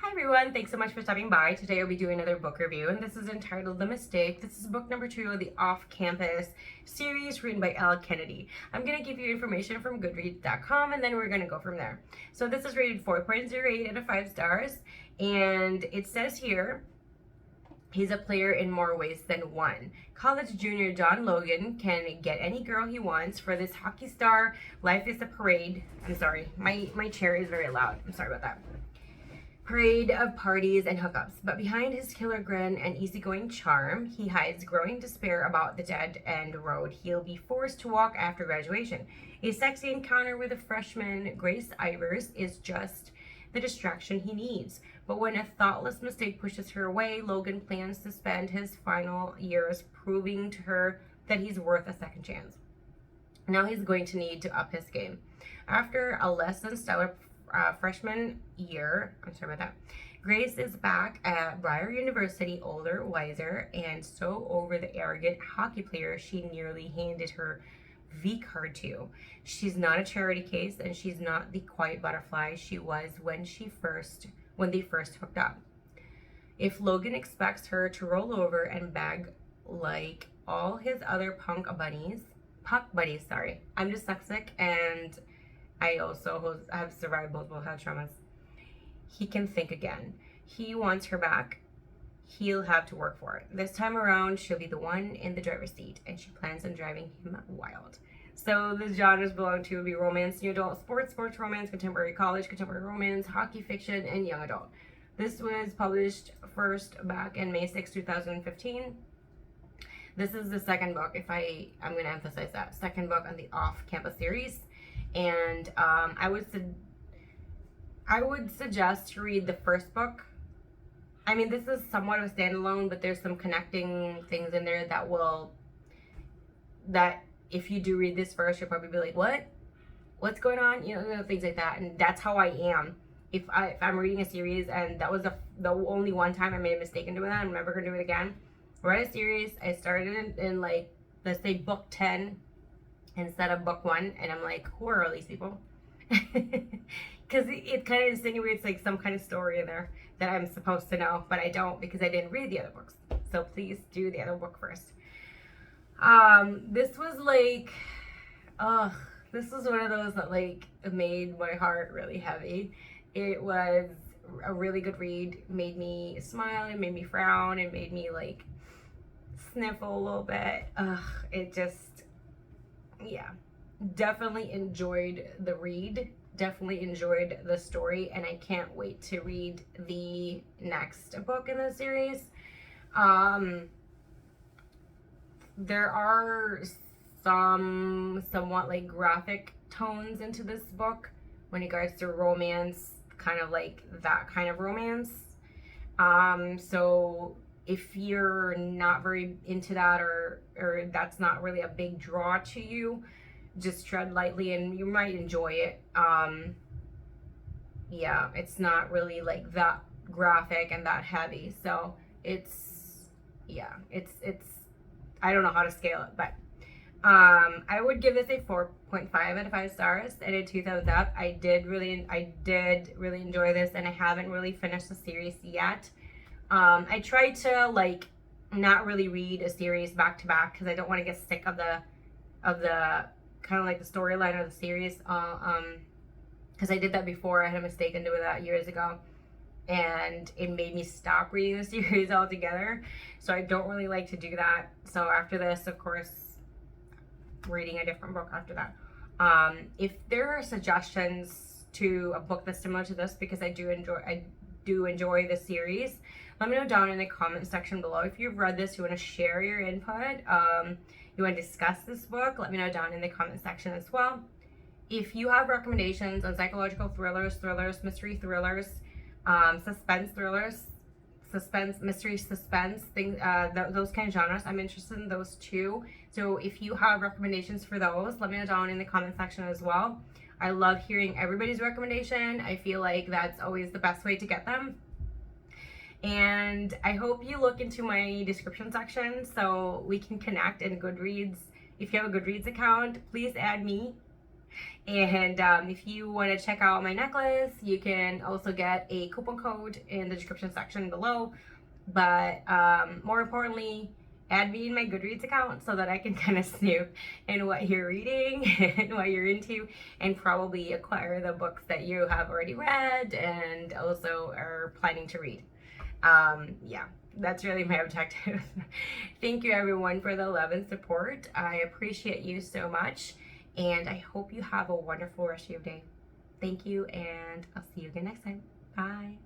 Hi everyone, thanks so much for stopping by. Today I'll be doing another book review, and this is entitled The Mistake. This is book number 2 of the Off-Campus series written by Elle. I'm going to give you information from Goodreads.com, and then we're going to go from there. So this is rated 4.08 out of 5 stars, and it says here, he's a player in more ways than one. College junior John Logan can get any girl he wants. For this hockey star, life is a parade. I'm sorry, my chair is very loud. I'm sorry about that. Parade of parties and hookups, but behind his killer grin and easygoing charm, he hides growing despair about the dead-end road he'll be forced to walk after graduation. A sexy encounter with a freshman, Grace Ivers, is just the distraction he needs. But when a thoughtless mistake pushes her away, Logan plans to spend his final years proving to her that he's worth a second chance. Now he's going to need to up his game. After a less than stellar freshman year, I'm sorry about that, Grace is back at Briar University, older, wiser, and so over the arrogant hockey player she nearly handed her V card to. She's not a charity case, and she's not the quiet butterfly she was when they first hooked up. If Logan expects her to roll over and beg like all his other puck buddies, I'm dyslexic and I also have survived multiple head traumas. He can think again. He wants her back. He'll have to work for it. This time around, she'll be the one in the driver's seat, and she plans on driving him wild. So the genres belong to would be romance, new adult, sports romance, contemporary college, contemporary romance, hockey fiction, and young adult. This was published first back in May 6, 2015. This is the second book, I'm going to emphasize that, second book on the Off-Campus series. And I would suggest to read the first book. I mean, this is somewhat of a standalone, but there's some connecting things in there that if you do read this first, you'll probably be like, what's going on? You know, things like that. And that's how I am. If I'm reading a series and that was the only one time I made a mistake in doing that, I'm never going to do it again. Read a series, I started in like, let's say book 10 instead of book 1, and I'm like, who are all these people? Because it kind of insinuates like some kind of story in there that I'm supposed to know, but I don't because I didn't read the other books. So please do the other book first. This was like, this was one of those that like made my heart really heavy. It was a really good read. It made me smile, it made me frown, it made me like sniffle a little bit. It just, yeah, definitely enjoyed the read, definitely enjoyed the story, and I can't wait to read the next book in the series. There are somewhat like graphic tones into this book when it regards to romance, kind of like that kind of romance. So if you're not very into that, or that's not really a big draw to you, just tread lightly and you might enjoy it. Yeah, it's not really like that graphic and that heavy. So it's I don't know how to scale it, but I would give this a 4.5 out of 5 stars. I did 2 thumbs up. I did really enjoy this, and I haven't really finished the series yet. I try to like not really read a series back to back because I don't want to get sick of the kind of like the storyline of the series. Because I did that before. I had a mistake in doing that years ago, and it made me stop reading the series altogether. So I don't really like to do that. So after this, of course, reading a different book after that. If there are suggestions to a book that's similar to this, because I do enjoy the series, let me know down in the comment section below. If you've read this, you want to share your input, you want to discuss this book, let me know down in the comment section as well. If you have recommendations on psychological thrillers, mystery thrillers, suspense thrillers, mystery suspense, things, those kind of genres, I'm interested in those too. So if you have recommendations for those, let me know down in the comment section as well. I love hearing everybody's recommendation. I feel like that's always the best way to get them. And I hope you look into my description section so we can connect in Goodreads. If you have a Goodreads account, please add me. And if you want to check out my necklace, you can also get a coupon code in the description section below. But more importantly, add me in my Goodreads account so that I can kind of snoop in what you're reading and what you're into, and probably acquire the books that you have already read and also are planning to read. Yeah, that's really my objective. Thank you everyone for the love and support. I appreciate you so much, and I hope you have a wonderful rest of your day. Thank you, and I'll see you again next time. Bye.